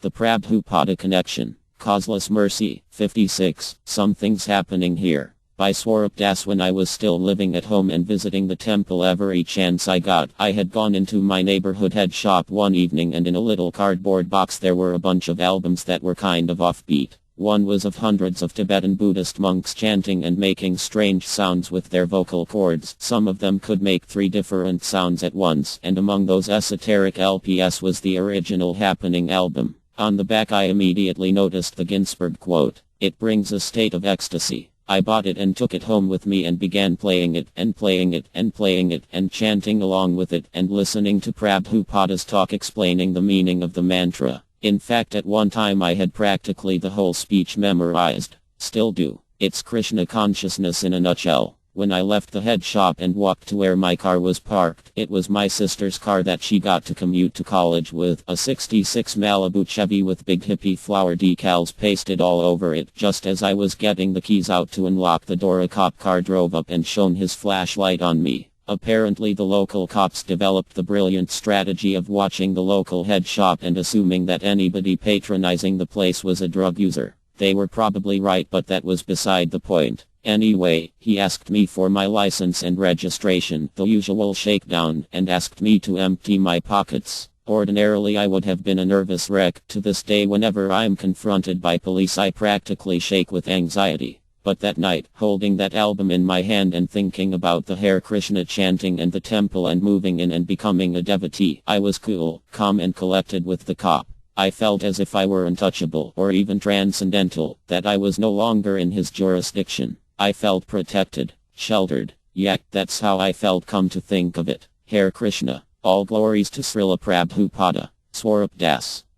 The Prabhupada Connection. Causeless Mercy. 56. Something's Happening Here. By Swarup Das. When I was still living at home and visiting the temple every chance I got, I had gone into my neighborhood head shop one evening, and in a little cardboard box there were a bunch of albums that were kind of offbeat. One was of hundreds of Tibetan Buddhist monks chanting and making strange sounds with their vocal cords. Some of them could make 3 different sounds at once, and among those esoteric LPs was the original Happening album. On the back I immediately noticed the Ginsberg quote, "It brings a state of ecstasy." I bought it and took it home with me and began playing it and playing it and playing it and chanting along with it and listening to Prabhupada's talk explaining the meaning of the mantra. In fact, at one time I had practically the whole speech memorized. Still do. It's Krishna consciousness in a nutshell. When I left the head shop and walked to where my car was parked, it was my sister's car that she got to commute to college with, a 66 Malibu Chevy with big hippie flower decals pasted all over it. Just as I was getting the keys out to unlock the door, a cop car drove up and shone his flashlight on me. Apparently the local cops developed the brilliant strategy of watching the local head shop and assuming that anybody patronizing the place was a drug user. They were probably right, but that was beside the point. Anyway, he asked me for my license and registration, the usual shakedown, and asked me to empty my pockets. Ordinarily I would have been a nervous wreck. To this day, whenever I'm confronted by police, I practically shake with anxiety. But that night, holding that album in my hand and thinking about the Hare Krishna chanting and the temple and moving in and becoming a devotee, I was cool, calm and collected with the cop. I felt as if I were untouchable or even transcendental, that I was no longer in his jurisdiction. I felt protected, sheltered. Yeah, that's how I felt, come to think of it. Hare Krishna. All glories to Srila Prabhupada. Swarup Das.